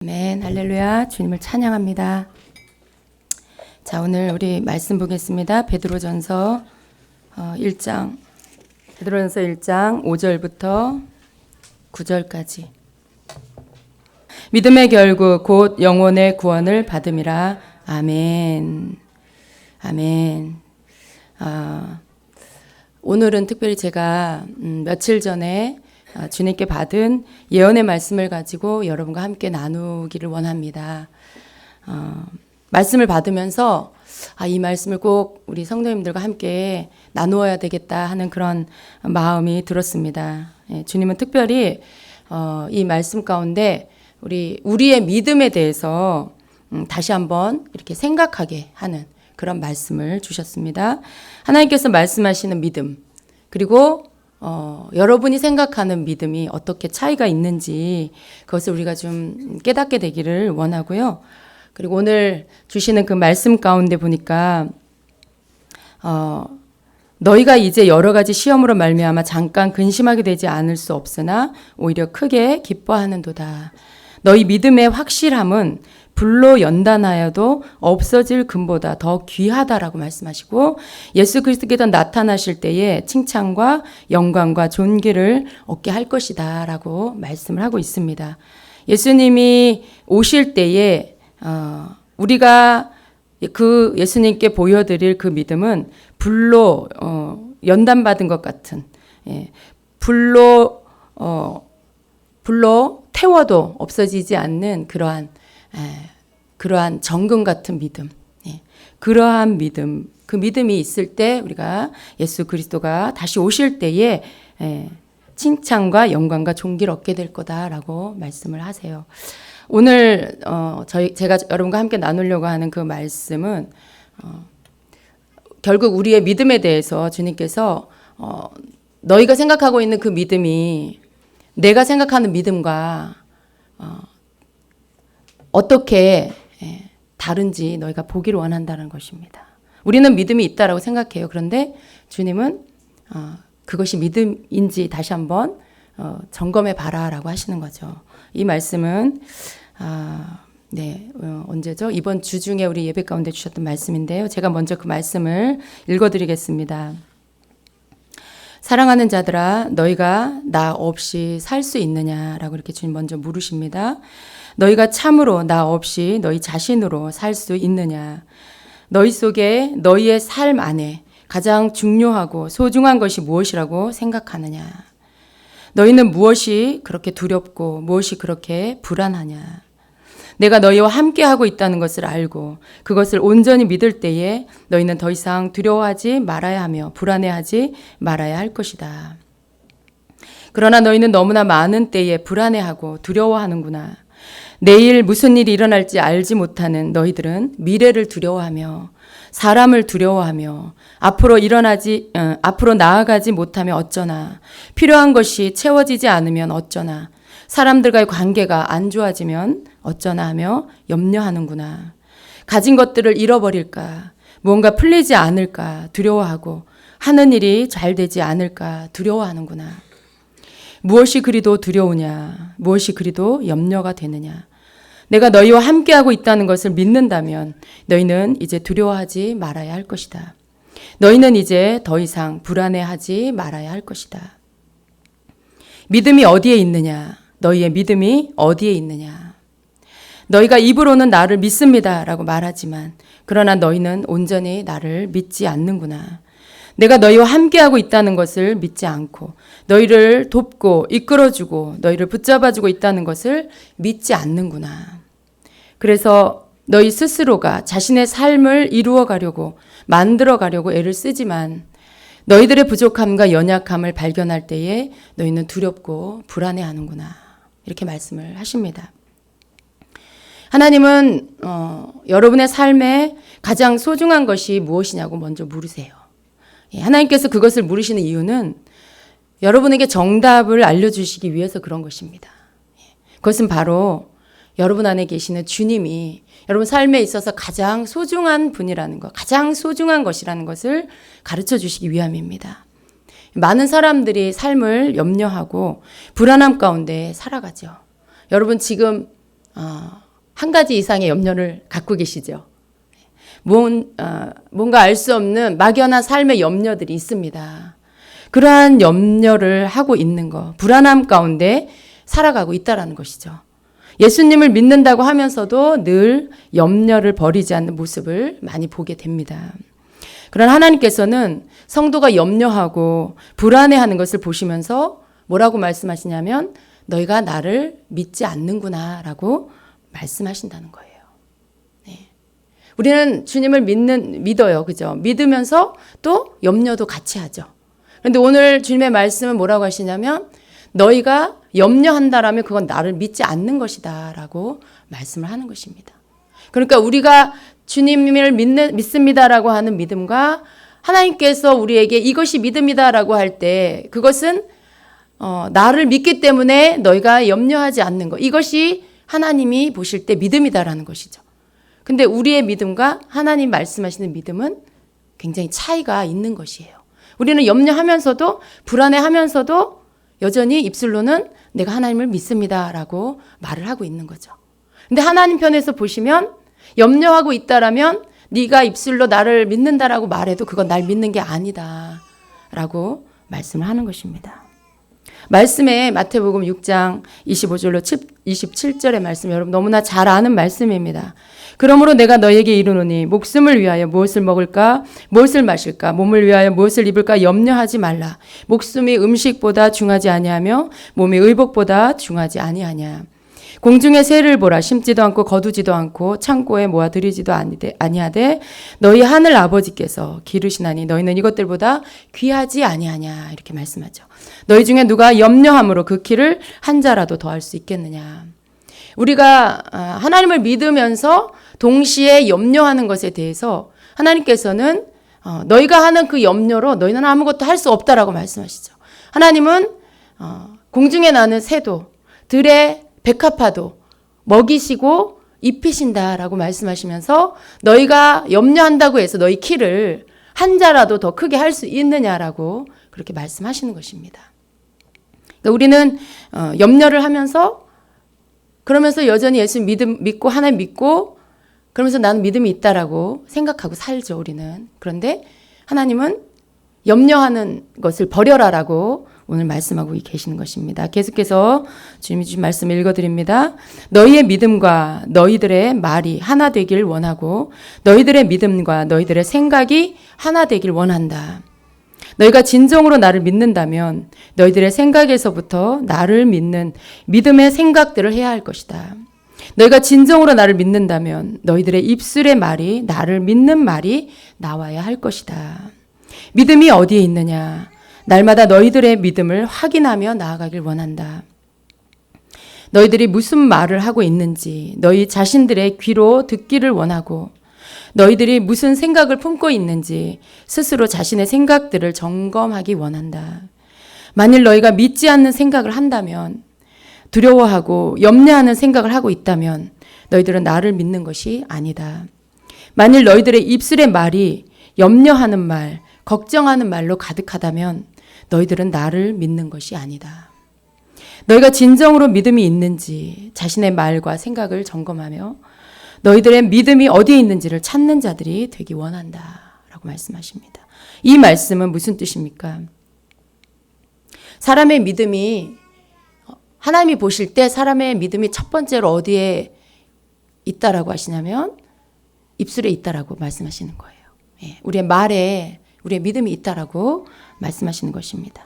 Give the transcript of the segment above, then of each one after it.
아멘, 할렐루야. 주님을 찬양합니다. 자, 오늘 우리 말씀 보겠습니다. 베드로전서 1장 5절부터 9절까지. 믿음의 결국 곧 영혼의 구원을 받음이라. 아멘. 아멘. 오늘은 특별히 제가 며칠 전에 주님께 받은 예언의 말씀을 가지고 여러분과 함께 나누기를 원합니다. 말씀을 받으면서 이 말씀을 꼭 우리 성도님들과 함께 나누어야 되겠다 하는 그런 마음이 들었습니다. 주님은 특별히 이 말씀 가운데 우리의 믿음에 대해서 다시 한번 이렇게 생각하게 하는 그런 말씀을 주셨습니다. 하나님께서 말씀하시는 믿음, 그리고 여러분이 생각하는 믿음이 어떻게 차이가 있는지 그것을 우리가 좀 깨닫게 되기를 원하고요. 그리고 오늘 주시는 그 말씀 가운데 보니까 너희가 이제 여러 가지 시험으로 말미암아 잠깐 근심하게 되지 않을 수 없으나 오히려 크게 기뻐하는도다. 너희 믿음의 확실함은 불로 연단하여도 없어질 금보다 더 귀하다라고 말씀하시고, 예수 그리스도께서 나타나실 때에 칭찬과 영광과 존귀를 얻게 할 것이다 라고 말씀을 하고 있습니다. 예수님이 오실 때에 우리가 그 예수님께 보여드릴 그 믿음은 불로 연단받은 것 같은, 불로 태워도 없어지지 않는 그러한 정금 같은 믿음, 그러한 믿음, 그 믿음이 있을 때 우리가 예수 그리스도가 다시 오실 때에 칭찬과 영광과 존귀를 얻게 될 거다라고 말씀을 하세요. 오늘 제가 여러분과 함께 나누려고 하는 그 말씀은 결국 우리의 믿음에 대해서 주님께서 너희가 생각하고 있는 그 믿음이 내가 생각하는 믿음과 어떻게 다른지 너희가 보기를 원한다는 것입니다. 우리는 믿음이 있다라고 생각해요. 그런데 주님은 그것이 믿음인지 다시 한번 점검해 봐라라고 하시는 거죠. 이 말씀은 언제죠? 이번 주 중에 우리 예배 가운데 주셨던 말씀인데요. 제가 먼저 그 말씀을 읽어드리겠습니다. 사랑하는 자들아, 너희가 나 없이 살 수 있느냐라고 이렇게 주님 먼저 물으십니다. 너희가 참으로 나 없이 너희 자신으로 살 수 있느냐? 너희 속에 너희의 삶 안에 가장 중요하고 소중한 것이 무엇이라고 생각하느냐? 너희는 무엇이 그렇게 두렵고 무엇이 그렇게 불안하냐? 내가 너희와 함께하고 있다는 것을 알고 그것을 온전히 믿을 때에 너희는 더 이상 두려워하지 말아야 하며 불안해하지 말아야 할 것이다. 그러나 너희는 너무나 많은 때에 불안해하고 두려워하는구나. 내일 무슨 일이 일어날지 알지 못하는 너희들은 미래를 두려워하며 사람을 두려워하며 앞으로 나아가지 못하면 어쩌나, 필요한 것이 채워지지 않으면 어쩌나, 사람들과의 관계가 안 좋아지면 어쩌나 하며 염려하는구나. 가진 것들을 잃어버릴까, 무언가 풀리지 않을까 두려워하고 하는 일이 잘 되지 않을까 두려워하는구나. 무엇이 그리도 두려우냐, 무엇이 그리도 염려가 되느냐. 내가 너희와 함께하고 있다는 것을 믿는다면 너희는 이제 두려워하지 말아야 할 것이다. 너희는 이제 더 이상 불안해하지 말아야 할 것이다. 믿음이 어디에 있느냐? 너희의 믿음이 어디에 있느냐? 너희가 입으로는 나를 믿습니다 라고 말하지만 그러나 너희는 온전히 나를 믿지 않는구나. 내가 너희와 함께하고 있다는 것을 믿지 않고 너희를 돕고 이끌어주고 너희를 붙잡아주고 있다는 것을 믿지 않는구나. 그래서 너희 스스로가 자신의 삶을 이루어가려고 만들어가려고 애를 쓰지만 너희들의 부족함과 연약함을 발견할 때에 너희는 두렵고 불안해하는구나. 이렇게 말씀을 하십니다. 하나님은 여러분의 삶에 가장 소중한 것이 무엇이냐고 먼저 물으세요. 하나님께서 그것을 물으시는 이유는 여러분에게 정답을 알려주시기 위해서 그런 것입니다. 그것은 바로 여러분 안에 계시는 주님이 여러분 삶에 있어서 가장 소중한 분이라는 것, 가장 소중한 것이라는 것을 가르쳐 주시기 위함입니다. 많은 사람들이 삶을 염려하고 불안함 가운데 살아가죠. 여러분 지금 한 가지 이상의 염려를 갖고 계시죠. 뭔가 알 수 없는 막연한 삶의 염려들이 있습니다. 그러한 염려를 하고 있는 거, 불안함 가운데 살아가고 있다라는 것이죠. 예수님을 믿는다고 하면서도 늘 염려를 버리지 않는 모습을 많이 보게 됩니다. 그러나 하나님께서는 성도가 염려하고 불안해하는 것을 보시면서 뭐라고 말씀하시냐면 너희가 나를 믿지 않는구나 라고 말씀하신다는 거예요. 네. 우리는 주님을 믿어요. 그죠? 믿으면서 또 염려도 같이 하죠. 그런데 오늘 주님의 말씀은 뭐라고 하시냐면 너희가 염려한다라면 그건 나를 믿지 않는 것이다 라고 말씀을 하는 것입니다. 그러니까 우리가 주님을 믿습니다라고 하는 믿음과 하나님께서 우리에게 이것이 믿음이다라고 할 때 그것은 나를 믿기 때문에 너희가 염려하지 않는 것, 이것이 하나님이 보실 때 믿음이다라는 것이죠. 근데 우리의 믿음과 하나님 말씀하시는 믿음은 굉장히 차이가 있는 것이에요. 우리는 염려하면서도 불안해하면서도 여전히 입술로는 내가 하나님을 믿습니다라고 말을 하고 있는 거죠. 근데 하나님 편에서 보시면 염려하고 있다라면 네가 입술로 나를 믿는다라고 말해도 그건 날 믿는 게 아니다라고 말씀을 하는 것입니다. 말씀에 마태복음 6장 25절로 27절의 말씀 여러분 너무나 잘 아는 말씀입니다. 그러므로 내가 너에게 이르노니 목숨을 위하여 무엇을 먹을까 무엇을 마실까 몸을 위하여 무엇을 입을까 염려하지 말라. 목숨이 음식보다 중하지 아니하며 몸이 의복보다 중하지 아니하냐. 공중의 새를 보라. 심지도 않고 거두지도 않고 창고에 모아들이지도 아니하되 너희 하늘 아버지께서 기르시나니 너희는 이것들보다 귀하지 아니하냐. 이렇게 말씀하죠. 너희 중에 누가 염려함으로 그 키를 한 자라도 더할 수 있겠느냐. 우리가 하나님을 믿으면서 동시에 염려하는 것에 대해서 하나님께서는 너희가 하는 그 염려로 너희는 아무것도 할 수 없다라고 말씀하시죠. 하나님은 공중에 나는 새도 들의 백합화도 먹이시고 입히신다라고 말씀하시면서 너희가 염려한다고 해서 너희 키를 한 자라도 더 크게 할 수 있느냐라고 그렇게 말씀하시는 것입니다. 그러니까 우리는 염려를 하면서 그러면서 여전히 예수 믿고 하나님 믿고 그러면서 나는 믿음이 있다라고 생각하고 살죠. 우리는. 그런데 하나님은 염려하는 것을 버려라라고 오늘 말씀하고 계시는 것입니다. 계속해서 주님이 주신 말씀 읽어드립니다. 너희의 믿음과 너희들의 말이 하나 되길 원하고 너희들의 믿음과 너희들의 생각이 하나 되길 원한다. 너희가 진정으로 나를 믿는다면 너희들의 생각에서부터 나를 믿는 믿음의 생각들을 해야 할 것이다. 너희가 진정으로 나를 믿는다면 너희들의 입술의 말이 나를 믿는 말이 나와야 할 것이다. 믿음이 어디에 있느냐? 날마다 너희들의 믿음을 확인하며 나아가길 원한다. 너희들이 무슨 말을 하고 있는지 너희 자신들의 귀로 듣기를 원하고 너희들이 무슨 생각을 품고 있는지 스스로 자신의 생각들을 점검하기 원한다. 만일 너희가 믿지 않는 생각을 한다면 두려워하고 염려하는 생각을 하고 있다면 너희들은 나를 믿는 것이 아니다. 만일 너희들의 입술의 말이 염려하는 말, 걱정하는 말로 가득하다면 너희들은 나를 믿는 것이 아니다. 너희가 진정으로 믿음이 있는지 자신의 말과 생각을 점검하며 너희들의 믿음이 어디에 있는지를 찾는 자들이 되기 원한다 라고 말씀하십니다. 이 말씀은 무슨 뜻입니까? 사람의 믿음이 하나님이 보실 때 사람의 믿음이 첫 번째로 어디에 있다라고 하시냐면 입술에 있다라고 말씀하시는 거예요. 우리의 말에 우리의 믿음이 있다라고 말씀하시는 것입니다.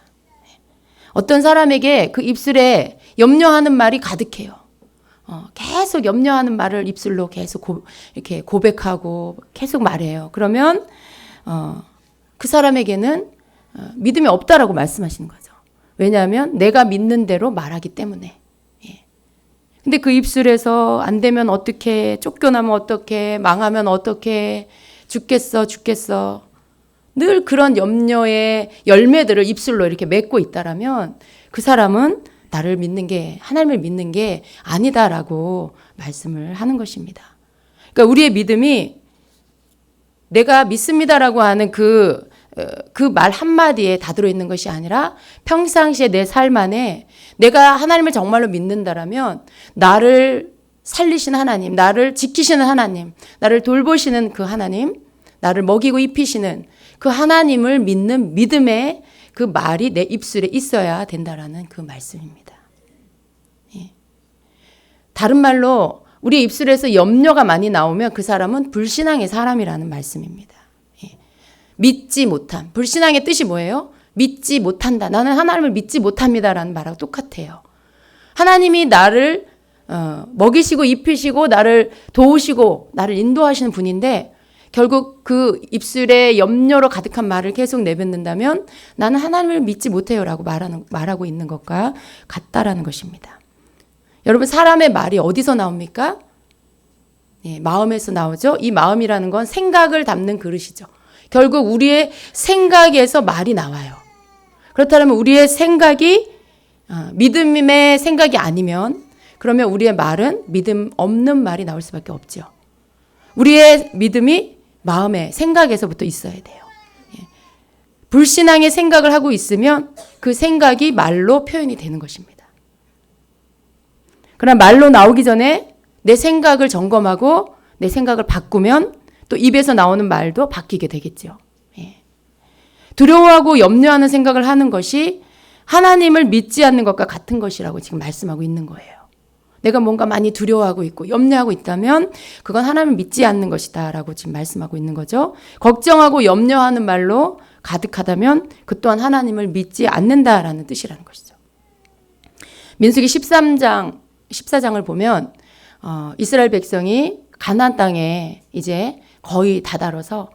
어떤 사람에게 그 입술에 염려하는 말이 가득해요. 계속 염려하는 말을 입술로 계속 이렇게 고백하고 계속 말해요. 그러면 그 사람에게는 믿음이 없다라고 말씀하시는 거죠. 왜냐하면 내가 믿는 대로 말하기 때문에. 근데 그 입술에서 안 되면 어떻게, 쫓겨나면 어떻게, 망하면 어떻게, 죽겠어. 늘 그런 염려의 열매들을 입술로 이렇게 맺고 있다라면 그 사람은 나를 믿는 게, 하나님을 믿는 게 아니다라고 말씀을 하는 것입니다. 그러니까 우리의 믿음이 내가 믿습니다라고 하는 그 말 한마디에 다 들어있는 것이 아니라 평상시에 내 삶 안에 내가 하나님을 정말로 믿는다라면 나를 살리시는 하나님, 나를 지키시는 하나님, 나를 돌보시는 그 하나님, 나를 먹이고 입히시는 그 하나님을 믿는 믿음의 그 말이 내 입술에 있어야 된다라는 그 말씀입니다. 예. 다른 말로 우리 입술에서 염려가 많이 나오면 그 사람은 불신앙의 사람이라는 말씀입니다. 예. 믿지 못함. 불신앙의 뜻이 뭐예요? 믿지 못한다. 나는 하나님을 믿지 못합니다라는 말하고 똑같아요. 하나님이 나를 먹이시고 입히시고 나를 도우시고 나를 인도하시는 분인데 결국 그 입술에 염려로 가득한 말을 계속 내뱉는다면 나는 하나님을 믿지 못해요라고 말하고 있는 것과 같다라는 것입니다. 여러분, 사람의 말이 어디서 나옵니까? 예, 마음에서 나오죠. 이 마음이라는 건 생각을 담는 그릇이죠. 결국 우리의 생각에서 말이 나와요. 그렇다면 우리의 생각이 믿음의 생각이 아니면 그러면 우리의 말은 믿음 없는 말이 나올 수밖에 없죠. 우리의 믿음이 마음의 생각에서부터 있어야 돼요. 예. 불신앙의 생각을 하고 있으면 그 생각이 말로 표현이 되는 것입니다. 그러나 말로 나오기 전에 내 생각을 점검하고 내 생각을 바꾸면 또 입에서 나오는 말도 바뀌게 되겠죠. 예. 두려워하고 염려하는 생각을 하는 것이 하나님을 믿지 않는 것과 같은 것이라고 지금 말씀하고 있는 거예요. 내가 뭔가 많이 두려워하고 있고 염려하고 있다면 그건 하나님을 믿지 않는 것이다 라고 지금 말씀하고 있는 거죠. 걱정하고 염려하는 말로 가득하다면 그 또한 하나님을 믿지 않는다라는 뜻이라는 것이죠. 민수기 14장을 보면 이스라엘 백성이 가나안 땅에 이제 거의 다다라서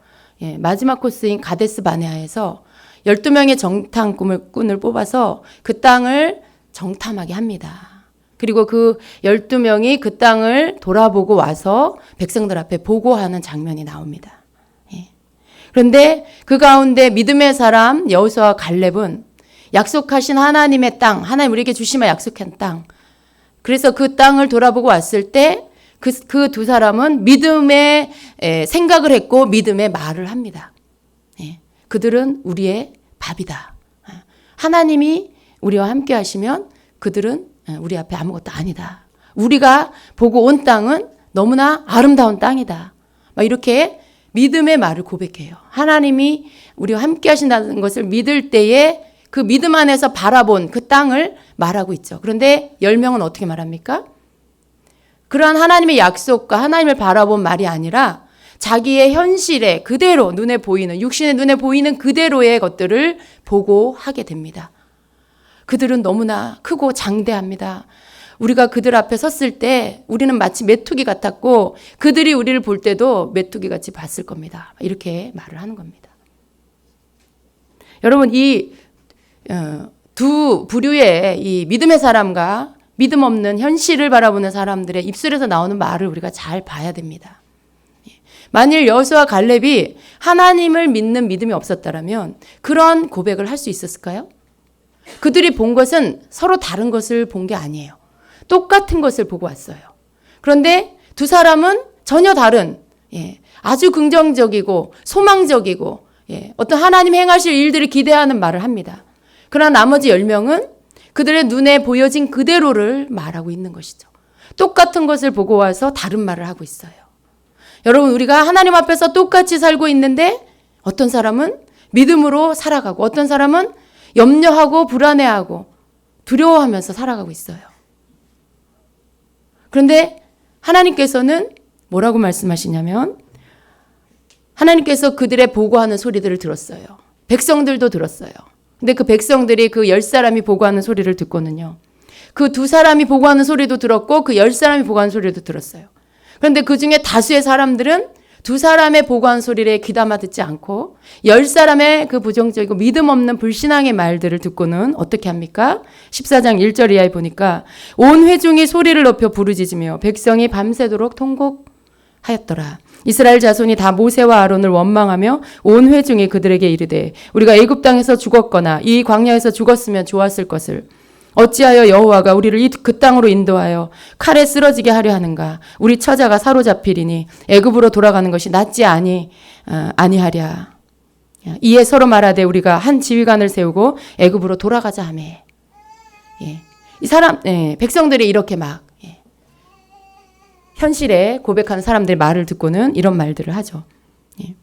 마지막 코스인 가데스 바네아에서 12명의 정탐꾼을 뽑아서 그 땅을 정탐하게 합니다. 그리고 그 12명이 그 땅을 돌아보고 와서 백성들 앞에 보고하는 장면이 나옵니다. 예. 그런데 그 가운데 믿음의 사람 여호수아와 갈렙은 약속하신 하나님의 땅, 하나님 우리에게 주시마 약속한 땅. 그래서 그 땅을 돌아보고 왔을 때 그 두 사람은 믿음의 생각을 했고 믿음의 말을 합니다. 예. 그들은 우리의 밥이다. 하나님이 우리와 함께 하시면 그들은 우리 앞에 아무것도 아니다. 우리가 보고 온 땅은 너무나 아름다운 땅이다. 막 이렇게 믿음의 말을 고백해요. 하나님이 우리와 함께 하신다는 것을 믿을 때에 그 믿음 안에서 바라본 그 땅을 말하고 있죠. 그런데 10명은 어떻게 말합니까? 그러한 하나님의 약속과 하나님을 바라본 말이 아니라 자기의 현실에 그대로 눈에 보이는, 육신의 눈에 보이는 그대로의 것들을 보고 하게 됩니다. 그들은 너무나 크고 장대합니다. 우리가 그들 앞에 섰을 때 우리는 마치 메뚜기 같았고 그들이 우리를 볼 때도 메뚜기 같이 봤을 겁니다. 이렇게 말을 하는 겁니다. 여러분, 이 두 부류의 이 믿음의 사람과 믿음 없는 현실을 바라보는 사람들의 입술에서 나오는 말을 우리가 잘 봐야 됩니다. 만일 여호수아와 갈렙이 하나님을 믿는 믿음이 없었다면 그런 고백을 할 수 있었을까요? 그들이 본 것은 서로 다른 것을 본 게 아니에요. 똑같은 것을 보고 왔어요. 그런데 두 사람은 전혀 다른, 아주 긍정적이고 소망적이고 어떤 하나님 행하실 일들을 기대하는 말을 합니다. 그러나 나머지 10명은 그들의 눈에 보여진 그대로를 말하고 있는 것이죠. 똑같은 것을 보고 와서 다른 말을 하고 있어요. 여러분, 우리가 하나님 앞에서 똑같이 살고 있는데 어떤 사람은 믿음으로 살아가고 어떤 사람은 염려하고 불안해하고 두려워하면서 살아가고 있어요. 그런데 하나님께서는 뭐라고 말씀하시냐면 하나님께서 그들의 보고하는 소리들을 들었어요. 백성들도 들었어요. 근데 그 백성들이 그 10사람이 보고하는 소리를 듣고는요. 그 2사람이 보고하는 소리도 들었고 그 10사람이 보고하는 소리도 들었어요. 그런데 그 중에 다수의 사람들은 2사람의 보고한 소리를 귀담아 듣지 않고 10사람의 그 부정적이고 믿음 없는 불신앙의 말들을 듣고는 어떻게 합니까? 14장 1절 이하에 보니까 온 회중이 소리를 높여 부르짖으며 백성이 밤새도록 통곡하였더라. 이스라엘 자손이 다 모세와 아론을 원망하며 온 회중이 그들에게 이르되 우리가 애굽 땅에서 죽었거나 이 광야에서 죽었으면 좋았을 것을 어찌하여 여호와가 우리를 그 땅으로 인도하여 칼에 쓰러지게 하려 하는가? 우리 처자가 사로잡히리니 애굽으로 돌아가는 것이 낫지 아니하랴. 이에 서로 말하되 우리가 한 지휘관을 세우고 애굽으로 돌아가자 하매. 이 사람 백성들이 이렇게 막 현실에 고백하는 사람들의 말을 듣고는 이런 말들을 하죠. 예.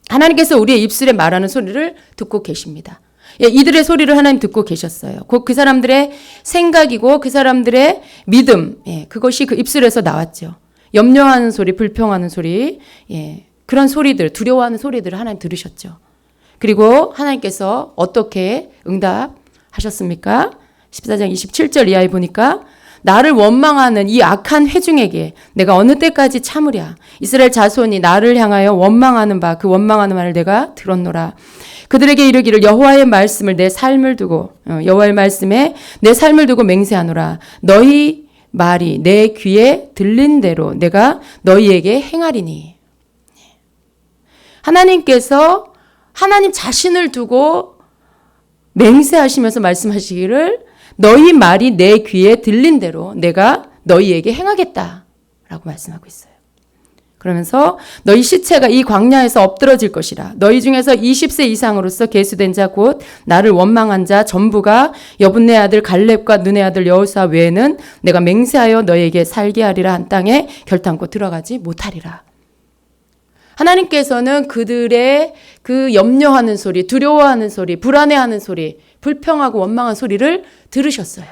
하나님께서 우리의 입술에 말하는 소리를 듣고 계십니다. 예, 이들의 소리를 하나님 듣고 계셨어요. 곧 그 사람들의 생각이고 그 사람들의 믿음, 예, 그것이 그 입술에서 나왔죠. 염려하는 소리, 불평하는 소리, 예, 그런 소리들, 두려워하는 소리들을 하나님 들으셨죠. 그리고 하나님께서 어떻게 응답하셨습니까? 14장 27절 이하에 보니까 나를 원망하는 이 악한 회중에게 내가 어느 때까지 참으랴. 이스라엘 자손이 나를 향하여 원망하는 바 그 원망하는 말을 내가 들었노라. 그들에게 이르기를 여호와의 말씀을 내 삶을 두고 여호와의 말씀에 내 삶을 두고 맹세하노라. 너희 말이 내 귀에 들린 대로 내가 너희에게 행하리니. 하나님께서 하나님 자신을 두고 맹세하시면서 말씀하시기를 너희 말이 내 귀에 들린 대로 내가 너희에게 행하겠다라고 말씀하고 있어요. 그러면서 너희 시체가 이 광야에서 엎드러질 것이라. 너희 중에서 20세 이상으로서 계수된 자 곧 나를 원망한 자 전부가 여분네 아들 갈렙과 눈의 아들 여호수아 외에는 내가 맹세하여 너희에게 살게 하리라 한 땅에 결탄코 들어가지 못하리라. 하나님께서는 그들의 그 염려하는 소리, 두려워하는 소리, 불안해하는 소리, 불평하고 원망한 소리를 들으셨어요.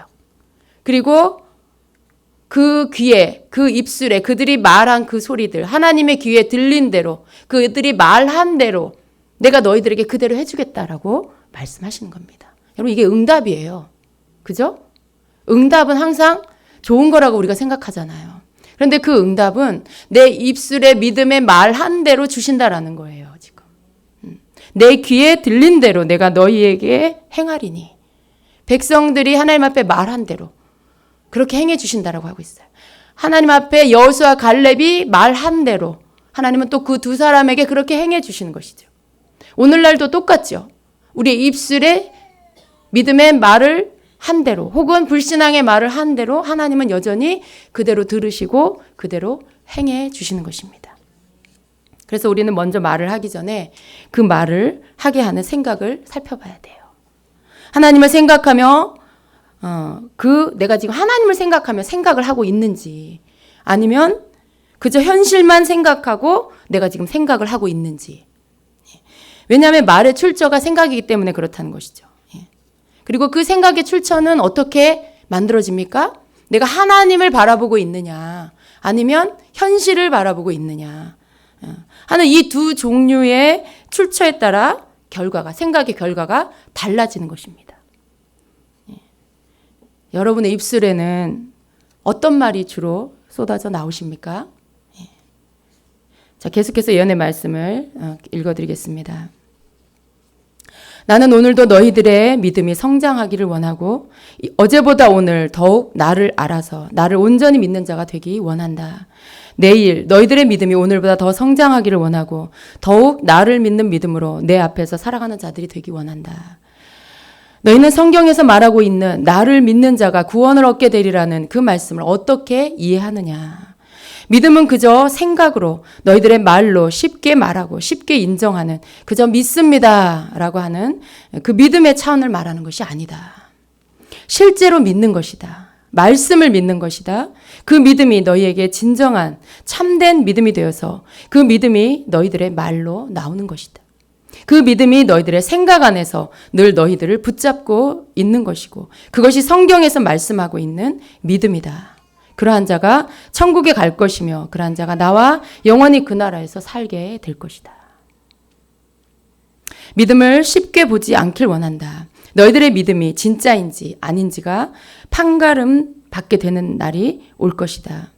그리고 그 귀에, 그 입술에 그들이 말한 그 소리들, 하나님의 귀에 들린 대로, 그들이 말한 대로 내가 너희들에게 그대로 해주겠다라고 말씀하시는 겁니다. 여러분, 이게 응답이에요. 그죠? 응답은 항상 좋은 거라고 우리가 생각하잖아요. 그런데 그 응답은 내 입술에 믿음의 말한 대로 주신다라는 거예요, 지금. 내 귀에 들린 대로 내가 너희에게 행하리니. 백성들이 하나님 앞에 말한 대로 그렇게 행해 주신다라고 하고 있어요. 하나님 앞에 여호수아 갈렙이 말한 대로 하나님은 또 그 두 사람에게 그렇게 행해 주시는 것이죠. 오늘날도 똑같죠. 우리의 입술에 믿음의 말을 한 대로 혹은 불신앙의 말을 한 대로 하나님은 여전히 그대로 들으시고 그대로 행해 주시는 것입니다. 그래서 우리는 먼저 말을 하기 전에 그 말을 하게 하는 생각을 살펴봐야 돼요. 하나님을 생각하며 내가 지금 하나님을 생각하며 생각을 하고 있는지 아니면 그저 현실만 생각하고 내가 지금 생각을 하고 있는지. 왜냐하면 말의 출처가 생각이기 때문에 그렇다는 것이죠. 그리고 그 생각의 출처는 어떻게 만들어집니까? 내가 하나님을 바라보고 있느냐 아니면 현실을 바라보고 있느냐 하는 이 두 종류의 출처에 따라 생각의 결과가 달라지는 것입니다. 여러분의 입술에는 어떤 말이 주로 쏟아져 나오십니까? 자, 계속해서 예언의 말씀을 읽어드리겠습니다. 나는 오늘도 너희들의 믿음이 성장하기를 원하고 어제보다 오늘 더욱 나를 알아서 나를 온전히 믿는 자가 되기 원한다. 내일 너희들의 믿음이 오늘보다 더 성장하기를 원하고 더욱 나를 믿는 믿음으로 내 앞에서 살아가는 자들이 되기 원한다. 너희는 성경에서 말하고 있는 나를 믿는 자가 구원을 얻게 되리라는 그 말씀을 어떻게 이해하느냐. 믿음은 그저 생각으로 너희들의 말로 쉽게 말하고 쉽게 인정하는 그저 믿습니다 라고 하는 그 믿음의 차원을 말하는 것이 아니다. 실제로 믿는 것이다. 말씀을 믿는 것이다. 그 믿음이 너희에게 진정한 참된 믿음이 되어서 그 믿음이 너희들의 말로 나오는 것이다. 그 믿음이 너희들의 생각 안에서 늘 너희들을 붙잡고 있는 것이고 그것이 성경에서 말씀하고 있는 믿음이다. 그러한 자가 천국에 갈 것이며 그러한 자가 나와 영원히 그 나라에서 살게 될 것이다. 믿음을 쉽게 보지 않길 원한다. 너희들의 믿음이 진짜인지 아닌지가 판가름 받게 되는 날이 올 것이다.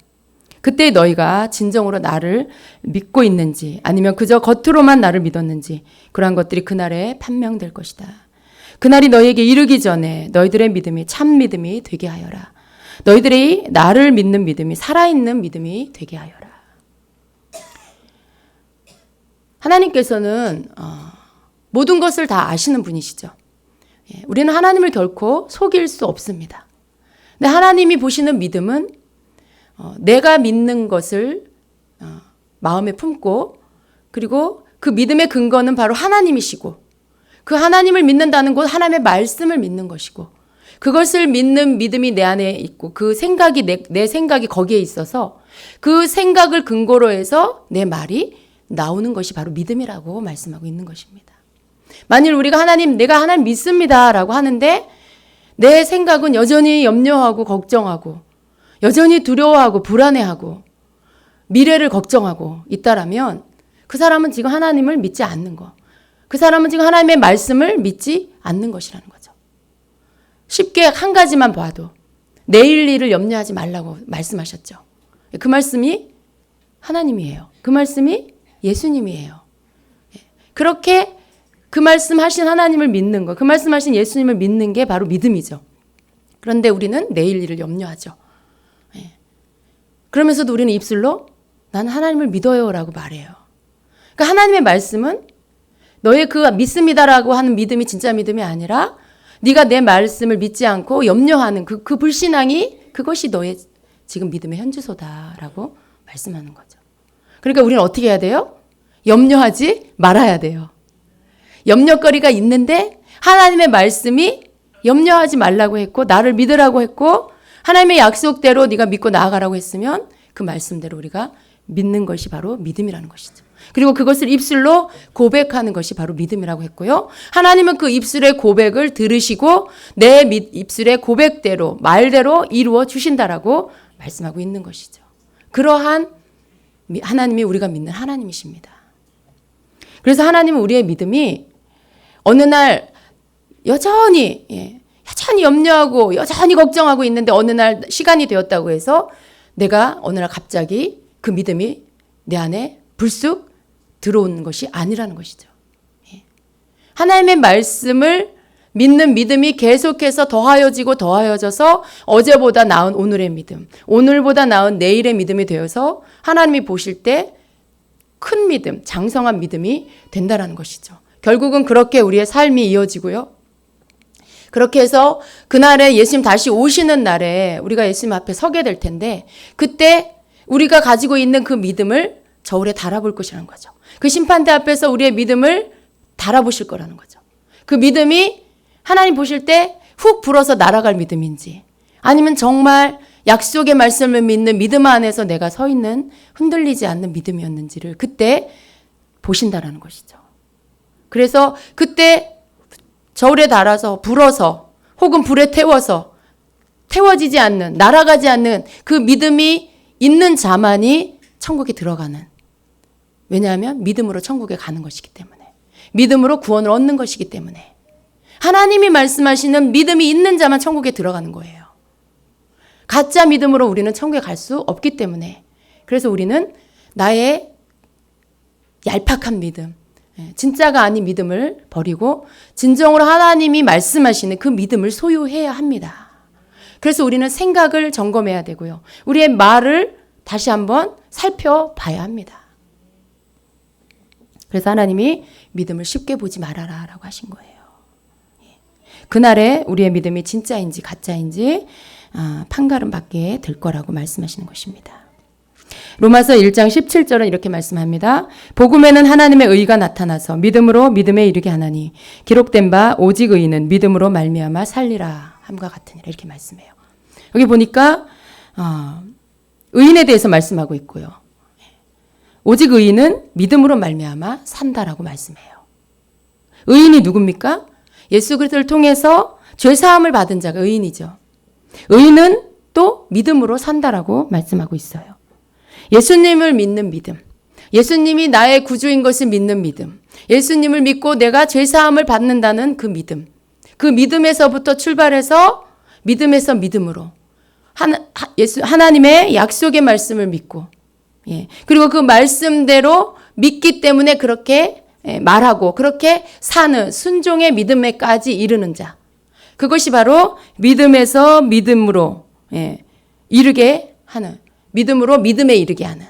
그때 너희가 진정으로 나를 믿고 있는지 아니면 그저 겉으로만 나를 믿었는지 그러한 것들이 그날에 판명될 것이다. 그날이 너희에게 이르기 전에 너희들의 믿음이 참 믿음이 되게 하여라. 너희들이 나를 믿는 믿음이 살아있는 믿음이 되게 하여라. 하나님께서는 모든 것을 다 아시는 분이시죠. 우리는 하나님을 결코 속일 수 없습니다. 근데 하나님이 보시는 믿음은 내가 믿는 것을 마음에 품고 그리고 그 믿음의 근거는 바로 하나님이시고 그 하나님을 믿는다는 것 하나님의 말씀을 믿는 것이고 그것을 믿는 믿음이 내 안에 있고 그 생각이 내 생각이 거기에 있어서 그 생각을 근거로 해서 내 말이 나오는 것이 바로 믿음이라고 말씀하고 있는 것입니다. 만일 우리가 내가 하나님 믿습니다라고 하는데 내 생각은 여전히 염려하고 걱정하고 여전히 두려워하고 불안해하고 미래를 걱정하고 있다라면 그 사람은 지금 하나님을 믿지 않는 거. 그 사람은 지금 하나님의 말씀을 믿지 않는 것이라는 거죠. 쉽게 한 가지만 봐도 내일 일을 염려하지 말라고 말씀하셨죠. 그 말씀이 하나님이에요. 그 말씀이 예수님이에요. 그렇게 그 말씀하신 하나님을 믿는 거, 그 말씀하신 예수님을 믿는 게 바로 믿음이죠. 그런데 우리는 내일 일을 염려하죠. 그러면서도 우리는 입술로 나는 하나님을 믿어요라고 말해요. 그러니까 하나님의 말씀은 너의 그 믿습니다라고 하는 믿음이 진짜 믿음이 아니라 네가 내 말씀을 믿지 않고 염려하는 그 불신앙이 그것이 너의 지금 믿음의 현주소다라고 말씀하는 거죠. 그러니까 우리는 어떻게 해야 돼요? 염려하지 말아야 돼요. 염려거리가 있는데 하나님의 말씀이 염려하지 말라고 했고 나를 믿으라고 했고 하나님의 약속대로 네가 믿고 나아가라고 했으면 그 말씀대로 우리가 믿는 것이 바로 믿음이라는 것이죠. 그리고 그것을 입술로 고백하는 것이 바로 믿음이라고 했고요. 하나님은 그 입술의 고백을 들으시고 내 입술의 고백대로 말대로 이루어 주신다라고 말씀하고 있는 것이죠. 그러한 하나님이 우리가 믿는 하나님이십니다. 그래서 하나님은 우리의 믿음이 어느 날 여전히 염려하고 여전히 걱정하고 있는데 어느 날 시간이 되었다고 해서 내가 어느 날 갑자기 그 믿음이 내 안에 불쑥 들어오는 것이 아니라는 것이죠. 하나님의 말씀을 믿는 믿음이 계속해서 더하여지고 더하여져서 어제보다 나은 오늘의 믿음, 오늘보다 나은 내일의 믿음이 되어서 하나님이 보실 때 큰 믿음, 장성한 믿음이 된다라는 것이죠. 결국은 그렇게 우리의 삶이 이어지고요. 그렇게 해서 그날에 예수님 다시 오시는 날에 우리가 예수님 앞에 서게 될 텐데 그때 우리가 가지고 있는 그 믿음을 저울에 달아볼 것이라는 거죠. 그 심판대 앞에서 우리의 믿음을 달아보실 거라는 거죠. 그 믿음이 하나님 보실 때 훅 불어서 날아갈 믿음인지 아니면 정말 약속의 말씀을 믿는 믿음 안에서 내가 서 있는 흔들리지 않는 믿음이었는지를 그때 보신다라는 것이죠. 그래서 그때 저울에 달아서 불어서 혹은 불에 태워서 태워지지 않는 날아가지 않는 그 믿음이 있는 자만이 천국에 들어가는 왜냐하면 믿음으로 천국에 가는 것이기 때문에 믿음으로 구원을 얻는 것이기 때문에 하나님이 말씀하시는 믿음이 있는 자만 천국에 들어가는 거예요. 가짜 믿음으로 우리는 천국에 갈 수 없기 때문에 그래서 우리는 나의 얄팍한 믿음 진짜가 아닌 믿음을 버리고 진정으로 하나님이 말씀하시는 그 믿음을 소유해야 합니다. 그래서 우리는 생각을 점검해야 되고요. 우리의 말을 다시 한번 살펴봐야 합니다. 그래서 하나님이 믿음을 쉽게 보지 말아라 라고 하신 거예요. 그날에 우리의 믿음이 진짜인지 가짜인지 판가름 받게 될 거라고 말씀하시는 것입니다. 로마서 1장 17절은 이렇게 말씀합니다. 복음에는 하나님의 의가 나타나서 믿음으로 믿음에 이르게 하나니 기록된 바 오직 의인은 믿음으로 말미암아 살리라 함과 같으니라 이렇게 말씀해요. 여기 보니까 의인에 대해서 말씀하고 있고요. 오직 의인은 믿음으로 말미암아 산다라고 말씀해요. 의인이 누굽니까? 예수 그리스도를 통해서 죄 사함을 받은 자가 의인이죠. 의인은 또 믿음으로 산다라고 말씀하고 있어요. 예수님을 믿는 믿음, 예수님이 나의 구주인 것을 믿는 믿음, 예수님을 믿고 내가 죄 사함을 받는다는 그 믿음, 그 믿음에서부터 출발해서 믿음에서 믿음으로 하나님의 약속의 말씀을 믿고 그리고 그 말씀대로 믿기 때문에 그렇게 말하고 그렇게 사는 순종의 믿음에까지 이르는 자. 그것이 바로 믿음에서 믿음으로 이르게 하는 믿음으로 믿음에 이르게 하는.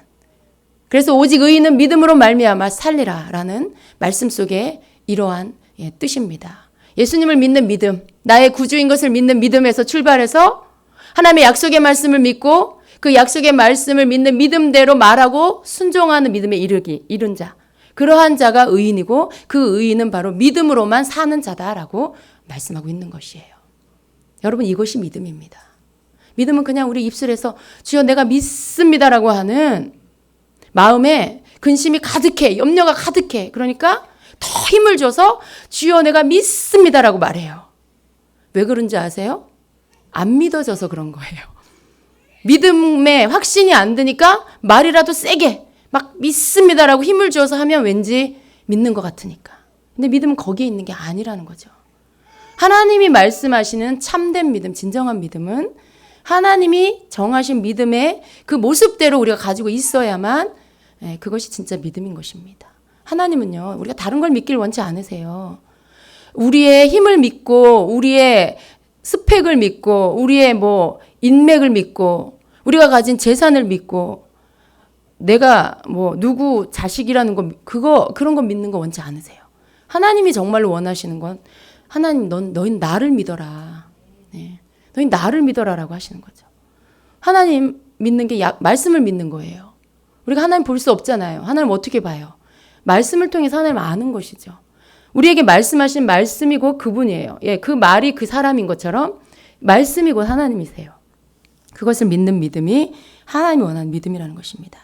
그래서 오직 의인은 믿음으로 말미암아 살리라라는 말씀 속에 이러한 뜻입니다. 예수님을 믿는 믿음, 나의 구주인 것을 믿는 믿음에서 출발해서 하나님의 약속의 말씀을 믿고 그 약속의 말씀을 믿는 믿음대로 말하고 순종하는 믿음에 이른 자. 그러한 자가 의인이고 그 의인은 바로 믿음으로만 사는 자다라고 말씀하고 있는 것이에요. 여러분, 이것이 믿음입니다. 믿음은 그냥 우리 입술에서 주여 내가 믿습니다라고 하는 마음에 근심이 가득해, 염려가 가득해. 그러니까 더 힘을 줘서 주여 내가 믿습니다라고 말해요. 왜 그런지 아세요? 안 믿어져서 그런 거예요. 믿음에 확신이 안 드니까 말이라도 세게 막 믿습니다라고 힘을 줘서 하면 왠지 믿는 것 같으니까. 근데 믿음은 거기에 있는 게 아니라는 거죠. 하나님이 말씀하시는 참된 믿음, 진정한 믿음은 하나님이 정하신 믿음의 그 모습대로 우리가 가지고 있어야만 그것이 진짜 믿음인 것입니다. 하나님은요, 우리가 다른 걸 믿길 원치 않으세요. 우리의 힘을 믿고, 우리의 스펙을 믿고, 우리의 인맥을 믿고, 우리가 가진 재산을 믿고, 내가 누구 자식이라는 거, 그런 거 믿는 거 원치 않으세요. 하나님이 정말로 원하시는 건, 하나님, 너희 나를 믿어라. 네. 너희 나를 믿어라라고 하시는 거죠. 하나님 믿는 게 말씀을 믿는 거예요. 우리가 하나님 볼 수 없잖아요. 하나님 어떻게 봐요? 말씀을 통해서 하나님 아는 것이죠. 우리에게 말씀하신 말씀이고 그분이에요. 예, 그 말이 그 사람인 것처럼 말씀이고 하나님이세요. 그것을 믿는 믿음이 하나님이 원하는 믿음이라는 것입니다.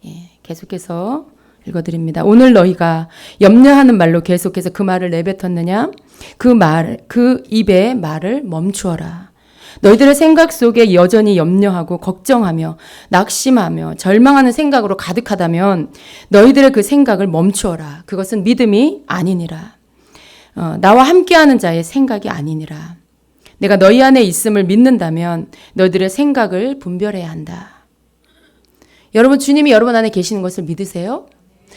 예, 계속해서 읽어드립니다. 오늘 너희가 염려하는 말로 계속해서 그 말을 내뱉었느냐? 그 입의 말을 멈추어라. 너희들의 생각 속에 여전히 염려하고 걱정하며 낙심하며 절망하는 생각으로 가득하다면 너희들의 그 생각을 멈추어라. 그것은 믿음이 아니니라. 나와 함께하는 자의 생각이 아니니라. 내가 너희 안에 있음을 믿는다면 너희들의 생각을 분별해야 한다. 여러분, 주님이 여러분 안에 계시는 것을 믿으세요?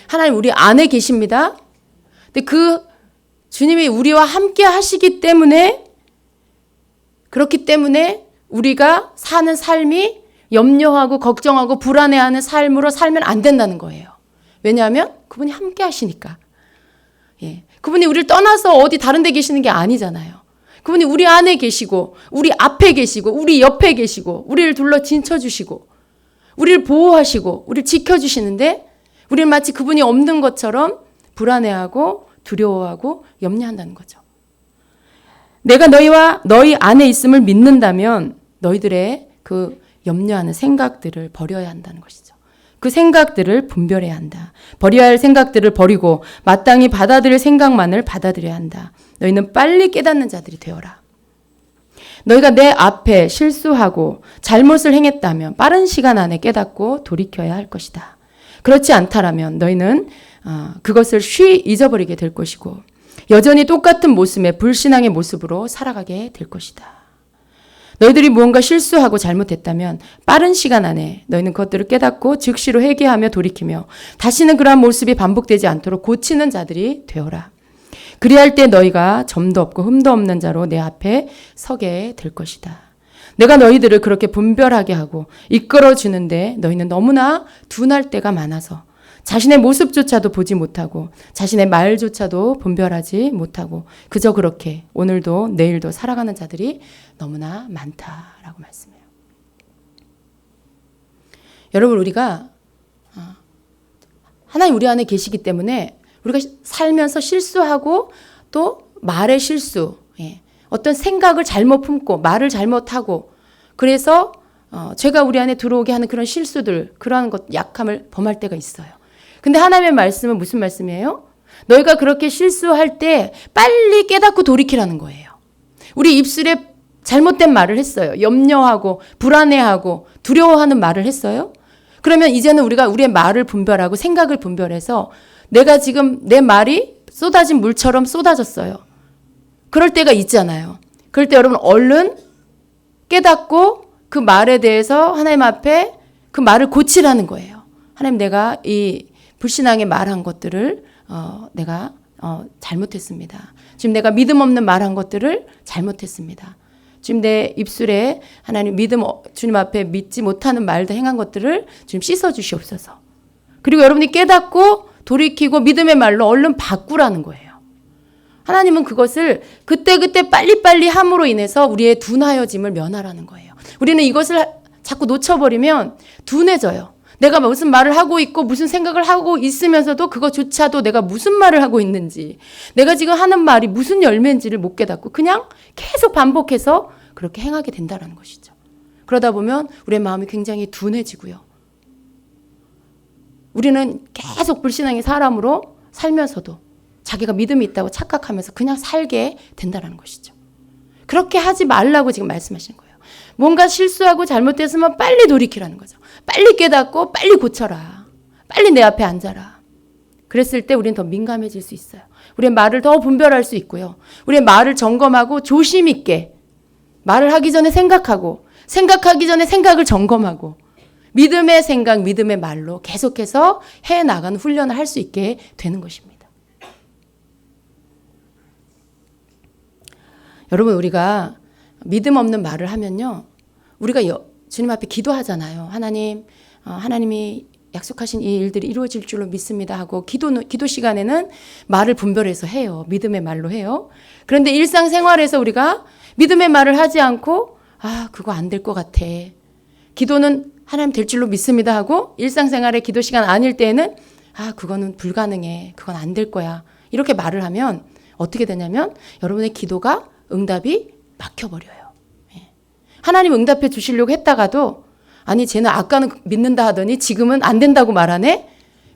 하나님 우리 안에 계십니다. 근데 그 주님이 우리와 함께 하시기 때문에, 그렇기 때문에 우리가 사는 삶이 염려하고 걱정하고 불안해하는 삶으로 살면 안 된다는 거예요. 왜냐하면 그분이 함께 하시니까. 예. 그분이 우리를 떠나서 어디 다른 데 계시는 게 아니잖아요. 그분이 우리 안에 계시고, 우리 앞에 계시고, 우리 옆에 계시고, 우리를 둘러 진쳐주시고, 우리를 보호하시고, 우리를 지켜주시는데, 우리는 마치 그분이 없는 것처럼 불안해하고 두려워하고 염려한다는 거죠. 내가 너희 안에 있음을 믿는다면 너희들의 그 염려하는 생각들을 버려야 한다는 것이죠. 그 생각들을 분별해야 한다. 버려야 할 생각들을 버리고 마땅히 받아들일 생각만을 받아들여야 한다. 너희는 빨리 깨닫는 자들이 되어라. 너희가 내 앞에 실수하고 잘못을 행했다면 빠른 시간 안에 깨닫고 돌이켜야 할 것이다. 그렇지 않다라면 너희는 그것을 쉬 잊어버리게 될 것이고 여전히 똑같은 모습의 불신앙의 모습으로 살아가게 될 것이다. 너희들이 무언가 실수하고 잘못했다면 빠른 시간 안에 너희는 그것들을 깨닫고 즉시로 회개하며 돌이키며 다시는 그러한 모습이 반복되지 않도록 고치는 자들이 되어라. 그리할 때 너희가 점도 없고 흠도 없는 자로 내 앞에 서게 될 것이다. 내가 너희들을 그렇게 분별하게 하고 이끌어주는데 너희는 너무나 둔할 때가 많아서 자신의 모습조차도 보지 못하고 자신의 말조차도 분별하지 못하고 그저 그렇게 오늘도 내일도 살아가는 자들이 너무나 많다라고 말씀해요. 여러분, 우리가 하나님 우리 안에 계시기 때문에 우리가 살면서 실수하고 또 말의 실수, 어떤 생각을 잘못 품고 말을 잘못하고 그래서 죄가 우리 안에 들어오게 하는 그런 실수들, 그러한 약함을 범할 때가 있어요. 근데 하나님의 말씀은 무슨 말씀이에요? 너희가 그렇게 실수할 때 빨리 깨닫고 돌이키라는 거예요. 우리 입술에 잘못된 말을 했어요. 염려하고 불안해하고 두려워하는 말을 했어요. 그러면 이제는 우리가 우리의 말을 분별하고 생각을 분별해서 내가 지금 내 말이 쏟아진 물처럼 쏟아졌어요. 그럴 때가 있잖아요. 그럴 때 여러분 얼른 깨닫고 그 말에 대해서 하나님 앞에 그 말을 고치라는 거예요. 하나님, 내가 이 불신앙에 말한 것들을 내가 잘못했습니다. 지금 내가 믿음 없는 말한 것들을 잘못했습니다. 지금 내 입술에 하나님 주님 앞에 믿지 못하는 말도 행한 것들을 지금 씻어 주시옵소서. 그리고 여러분이 깨닫고 돌이키고 믿음의 말로 얼른 바꾸라는 거예요. 하나님은 그것을 그때그때 빨리빨리 함으로 인해서 우리의 둔하여짐을 면하라는 거예요. 우리는 이것을 자꾸 놓쳐버리면 둔해져요. 내가 무슨 말을 하고 있고 무슨 생각을 하고 있으면서도 그것조차도 내가 무슨 말을 하고 있는지, 내가 지금 하는 말이 무슨 열매인지를 못 깨닫고 그냥 계속 반복해서 그렇게 행하게 된다는 것이죠. 그러다 보면 우리의 마음이 굉장히 둔해지고요. 우리는 계속 불신앙의 사람으로 살면서도 자기가 믿음이 있다고 착각하면서 그냥 살게 된다는 것이죠. 그렇게 하지 말라고 지금 말씀하시는 거예요. 뭔가 실수하고 잘못됐으면 빨리 돌이키라는 거죠. 빨리 깨닫고 빨리 고쳐라. 빨리 내 앞에 앉아라. 그랬을 때 우리는 더 민감해질 수 있어요. 우리의 말을 더 분별할 수 있고요. 우리의 말을 점검하고 조심 있게 말을 하기 전에 생각하고 생각하기 전에 생각을 점검하고 믿음의 생각, 믿음의 말로 계속해서 해나가는 훈련을 할 수 있게 되는 것입니다. 여러분, 우리가 믿음 없는 말을 하면요. 우리가 주님 앞에 기도하잖아요. 하나님, 하나님이 약속하신 이 일들이 이루어질 줄로 믿습니다 하고 기도 시간에는 말을 분별해서 해요. 믿음의 말로 해요. 그런데 일상생활에서 우리가 믿음의 말을 하지 않고 그거 안 될 것 같아. 기도는 하나님 될 줄로 믿습니다 하고 일상생활의 기도 시간 아닐 때에는 그거는 불가능해. 그건 안 될 거야. 이렇게 말을 하면 어떻게 되냐면 여러분의 기도가 응답이 막혀버려요. 하나님 응답해 주시려고 했다가도 아니 쟤는 아까는 믿는다 하더니 지금은 안 된다고 말하네.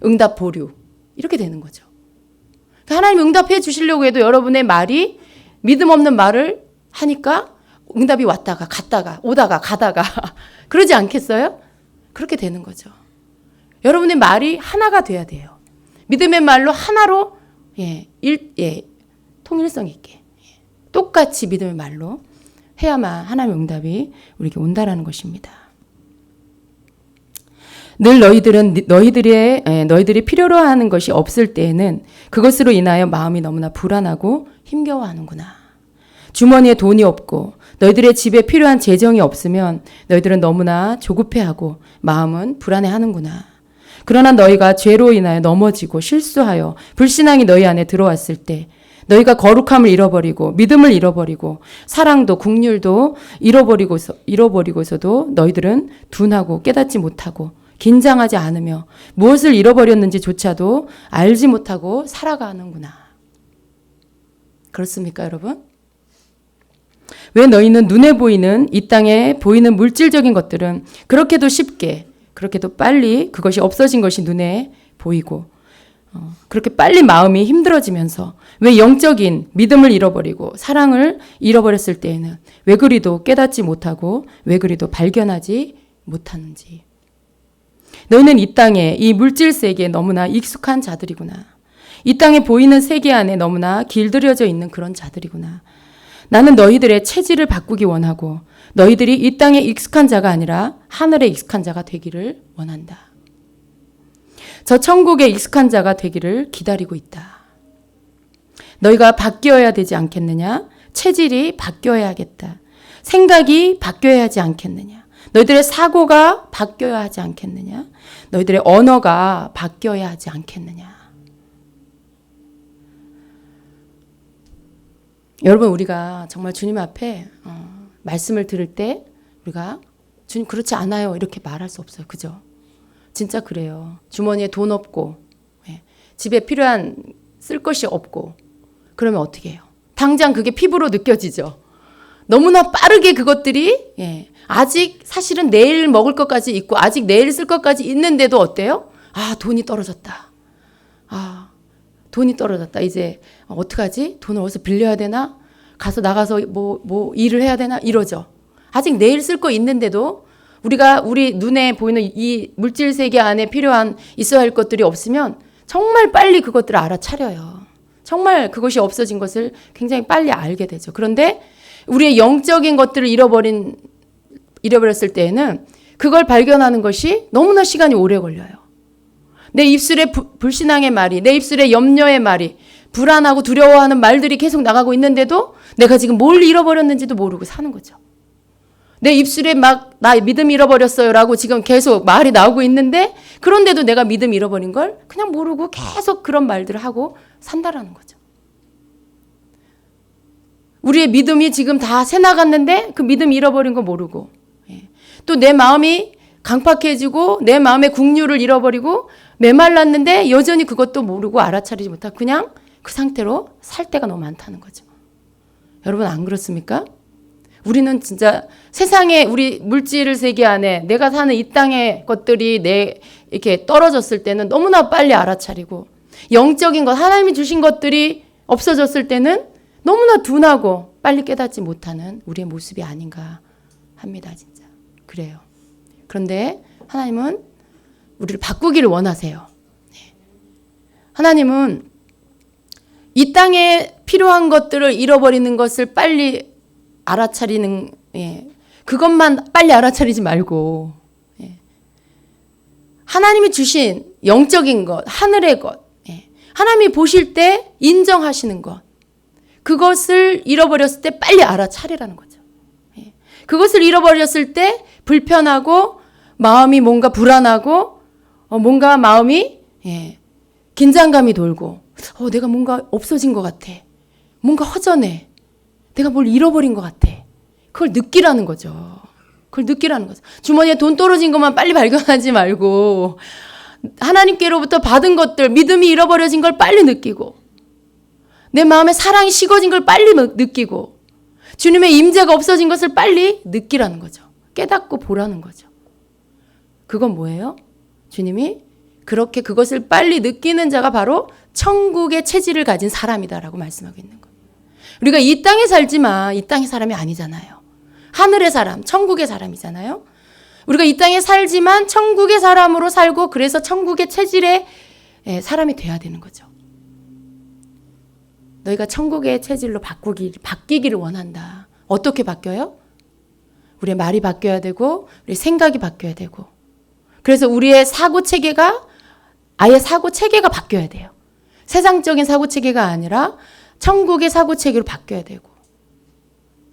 응답 보류. 이렇게 되는 거죠. 하나님 응답해 주시려고 해도 여러분의 말이 믿음 없는 말을 하니까 응답이 왔다가 갔다가 오다가 가다가 그러지 않겠어요? 그렇게 되는 거죠. 여러분의 말이 하나가 돼야 돼요. 믿음의 말로 하나로 통일성 있게 똑같이 믿음의 말로 해야만 하나님의 응답이 우리에게 온다라는 것입니다. 늘 너희들이 필요로 하는 것이 없을 때에는 그것으로 인하여 마음이 너무나 불안하고 힘겨워하는구나. 주머니에 돈이 없고 너희들의 집에 필요한 재정이 없으면 너희들은 너무나 조급해하고 마음은 불안해하는구나. 그러나 너희가 죄로 인하여 넘어지고 실수하여 불신앙이 너희 안에 들어왔을 때 너희가 거룩함을 잃어버리고 믿음을 잃어버리고 사랑도 긍휼도 잃어버리고서도 너희들은 둔하고 깨닫지 못하고 긴장하지 않으며 무엇을 잃어버렸는지조차도 알지 못하고 살아가는구나. 그렇습니까, 여러분? 왜 너희는 눈에 보이는 이 땅에 보이는 물질적인 것들은 그렇게도 쉽게 그렇게도 빨리 그것이 없어진 것이 눈에 보이고 그렇게 빨리 마음이 힘들어지면서 왜 영적인 믿음을 잃어버리고 사랑을 잃어버렸을 때에는 왜 그리도 깨닫지 못하고 왜 그리도 발견하지 못하는지. 너희는 이 땅에 이 물질 세계에 너무나 익숙한 자들이구나. 이 땅에 보이는 세계 안에 너무나 길들여져 있는 그런 자들이구나. 나는 너희들의 체질을 바꾸기 원하고 너희들이 이 땅에 익숙한 자가 아니라 하늘에 익숙한 자가 되기를 원한다. 저 천국에 익숙한 자가 되기를 기다리고 있다. 너희가 바뀌어야 되지 않겠느냐? 체질이 바뀌어야겠다. 생각이 바뀌어야 하지 않겠느냐? 너희들의 사고가 바뀌어야 하지 않겠느냐? 너희들의 언어가 바뀌어야 하지 않겠느냐? 여러분, 우리가 정말 주님 앞에 말씀을 들을 때 우리가 주님 그렇지 않아요 이렇게 말할 수 없어요. 그죠? 진짜 그래요. 주머니에 돈 없고 집에 필요한 쓸 것이 없고 그러면 어떻게 해요? 당장 그게 피부로 느껴지죠. 너무나 빠르게 그것들이 아직 사실은 내일 먹을 것까지 있고 아직 내일 쓸 것까지 있는데도 어때요? 돈이 떨어졌다. 돈이 떨어졌다. 이제 어떡하지? 돈을 어디서 빌려야 되나? 나가서 뭐 일을 해야 되나? 이러죠. 아직 내일 쓸 거 있는데도 우리 눈에 보이는 이 물질 세계 안에 있어야 할 것들이 없으면 정말 빨리 그것들을 알아차려요. 정말 그것이 없어진 것을 굉장히 빨리 알게 되죠. 그런데 우리의 영적인 것들을 잃어버렸을 때에는 그걸 발견하는 것이 너무나 시간이 오래 걸려요. 내 입술에 불신앙의 말이, 내 입술에 염려의 말이, 불안하고 두려워하는 말들이 계속 나가고 있는데도 내가 지금 뭘 잃어버렸는지도 모르고 사는 거죠. 내 입술에 나 믿음 잃어버렸어요 라고 지금 계속 말이 나오고 있는데 그런데도 내가 믿음 잃어버린 걸 그냥 모르고 계속 그런 말들을 하고 산다라는 거죠. 우리의 믿음이 지금 다 새나갔는데 그 믿음 잃어버린 거 모르고 또 내 마음이 강팍해지고 내 마음의 긍휼을 잃어버리고 메말랐는데 여전히 그것도 모르고 알아차리지 못하고 그냥 그 상태로 살 때가 너무 많다는 거죠. 여러분 안 그렇습니까? 우리는 진짜 세상에 우리 물질 세계 안에 내가 사는 이 땅의 것들이 이렇게 떨어졌을 때는 너무나 빨리 알아차리고 영적인 것, 하나님이 주신 것들이 없어졌을 때는 너무나 둔하고 빨리 깨닫지 못하는 우리의 모습이 아닌가 합니다. 진짜. 그래요. 그런데 하나님은 우리를 바꾸기를 원하세요. 하나님은 이 땅에 필요한 것들을 잃어버리는 것을 빨리 알아차리는, 그것만 빨리 알아차리지 말고, 하나님이 주신 영적인 것, 하늘의 것, 하나님이 보실 때 인정하시는 것, 그것을 잃어버렸을 때 빨리 알아차리라는 거죠. 그것을 잃어버렸을 때 불편하고 마음이 뭔가 불안하고 뭔가 마음이 긴장감이 돌고 내가 뭔가 없어진 것 같아. 뭔가 허전해. 내가 뭘 잃어버린 것 같아. 그걸 느끼라는 거죠. 그걸 느끼라는 거죠. 주머니에 돈 떨어진 것만 빨리 발견하지 말고 하나님께로부터 받은 것들, 믿음이 잃어버려진 걸 빨리 느끼고 내 마음에 사랑이 식어진 걸 빨리 느끼고 주님의 임재가 없어진 것을 빨리 느끼라는 거죠. 깨닫고 보라는 거죠. 그건 뭐예요? 주님이 그렇게 그것을 빨리 느끼는 자가 바로 천국의 체질을 가진 사람이다라고 말씀하고 있는 거예요. 우리가 이 땅에 살지만 이 땅의 사람이 아니잖아요. 하늘의 사람, 천국의 사람이잖아요. 우리가 이 땅에 살지만 천국의 사람으로 살고 그래서 천국의 체질의 사람이 돼야 되는 거죠. 너희가 천국의 체질로 바뀌기를 원한다. 어떻게 바뀌어요? 우리의 말이 바뀌어야 되고 우리의 생각이 바뀌어야 되고 그래서 우리의 사고 체계가 아예 사고 체계가 바뀌어야 돼요. 세상적인 사고 체계가 아니라 천국의 사고 체계로 바뀌어야 되고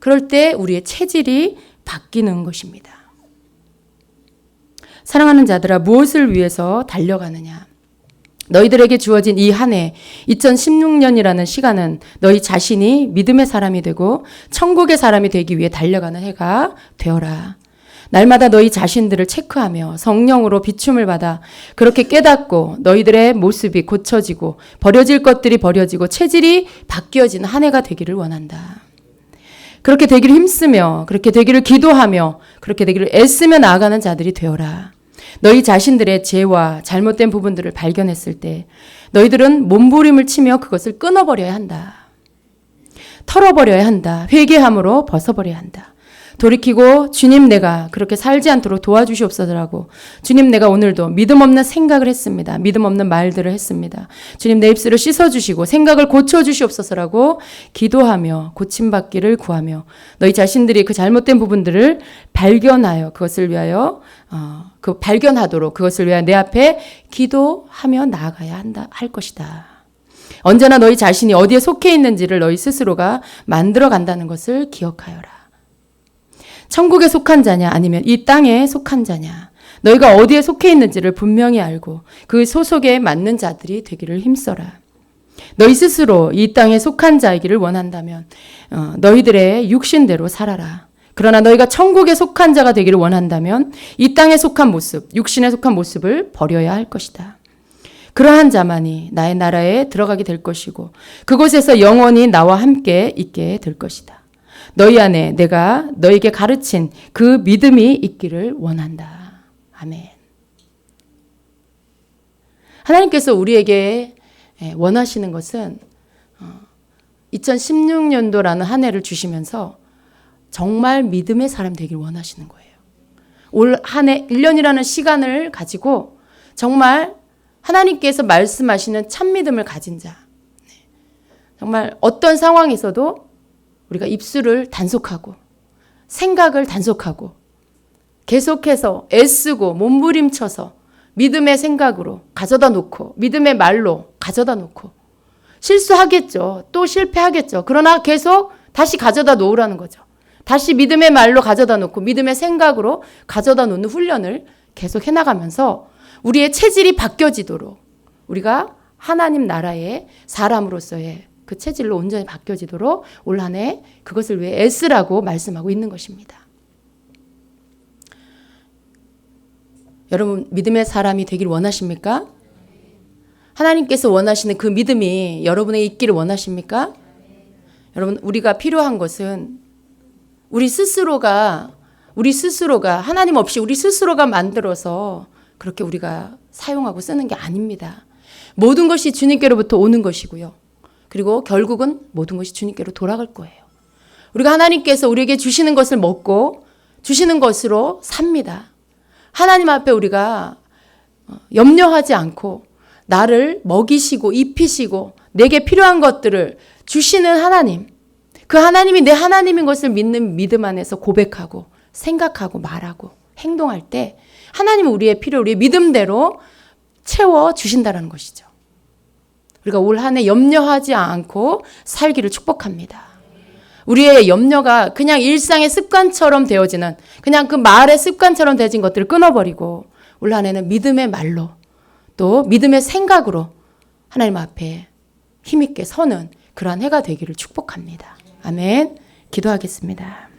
그럴 때 우리의 체질이 바뀌는 것입니다. 사랑하는 자들아 무엇을 위해서 달려가느냐? 너희들에게 주어진 이 한 해 2016년이라는 시간은 너희 자신이 믿음의 사람이 되고 천국의 사람이 되기 위해 달려가는 해가 되어라. 날마다 너희 자신들을 체크하며 성령으로 비춤을 받아 그렇게 깨닫고 너희들의 모습이 고쳐지고 버려질 것들이 버려지고 체질이 바뀌어지는 한 해가 되기를 원한다. 그렇게 되기를 힘쓰며 그렇게 되기를 기도하며 그렇게 되기를 애쓰며 나아가는 자들이 되어라. 너희 자신들의 죄와 잘못된 부분들을 발견했을 때 너희들은 몸부림을 치며 그것을 끊어버려야 한다. 털어버려야 한다. 회개함으로 벗어버려야 한다. 돌이키고 주님 내가 그렇게 살지 않도록 도와주시옵소서라고 주님 내가 오늘도 믿음 없는 생각을 했습니다. 믿음 없는 말들을 했습니다. 주님 내 입술을 씻어주시고 생각을 고쳐주시옵소서라고 기도하며 고침받기를 구하며 너희 자신들이 그 잘못된 부분들을 발견하여 그것을 위하여 발견하도록 그것을 위하여 내 앞에 기도하며 나아가야 할 것이다. 언제나 너희 자신이 어디에 속해 있는지를 너희 스스로가 만들어 간다는 것을 기억하여라. 천국에 속한 자냐 아니면 이 땅에 속한 자냐 너희가 어디에 속해 있는지를 분명히 알고 그 소속에 맞는 자들이 되기를 힘써라. 너희 스스로 이 땅에 속한 자이기를 원한다면 너희들의 육신대로 살아라. 그러나 너희가 천국에 속한 자가 되기를 원한다면 이 땅에 속한 모습, 육신에 속한 모습을 버려야 할 것이다. 그러한 자만이 나의 나라에 들어가게 될 것이고 그곳에서 영원히 나와 함께 있게 될 것이다. 너희 안에 내가 너에게 가르친 그 믿음이 있기를 원한다. 아멘. 하나님께서 우리에게 원하시는 것은 2016년도라는 한 해를 주시면서 정말 믿음의 사람 되길 원하시는 거예요. 올 한 해 1년이라는 시간을 가지고 정말 하나님께서 말씀하시는 참 믿음을 가진 자. 정말 어떤 상황에서도 우리가 입술을 단속하고 생각을 단속하고 계속해서 애쓰고 몸부림쳐서 믿음의 생각으로 가져다 놓고 믿음의 말로 가져다 놓고 실수하겠죠. 또 실패하겠죠. 그러나 계속 다시 가져다 놓으라는 거죠. 다시 믿음의 말로 가져다 놓고 믿음의 생각으로 가져다 놓는 훈련을 계속 해나가면서 우리의 체질이 바뀌어지도록 우리가 하나님 나라의 사람으로서의 그 체질로 온전히 바뀌어지도록 올 한 해 그것을 위해 애쓰라고 말씀하고 있는 것입니다. 여러분 믿음의 사람이 되길 원하십니까? 하나님께서 원하시는 그 믿음이 여러분에게 있기를 원하십니까? 여러분 우리가 필요한 것은 우리 스스로가 하나님 없이 우리 스스로가 만들어서 그렇게 우리가 사용하고 쓰는 게 아닙니다. 모든 것이 주님께로부터 오는 것이고요. 그리고 결국은 모든 것이 주님께로 돌아갈 거예요. 우리가 하나님께서 우리에게 주시는 것을 먹고 주시는 것으로 삽니다. 하나님 앞에 우리가 염려하지 않고 나를 먹이시고 입히시고 내게 필요한 것들을 주시는 하나님, 그 하나님이 내 하나님인 것을 믿는 믿음 안에서 고백하고 생각하고 말하고 행동할 때 하나님은 우리의 필요, 우리의 믿음대로 채워주신다는 것이죠. 우리가 올 한 해 염려하지 않고 살기를 축복합니다. 우리의 염려가 그냥 일상의 습관처럼 되어지는, 그냥 그 말의 습관처럼 되어진 것들을 끊어버리고 올 한 해는 믿음의 말로 또 믿음의 생각으로 하나님 앞에 힘있게 서는 그러한 해가 되기를 축복합니다. 아멘. 기도하겠습니다.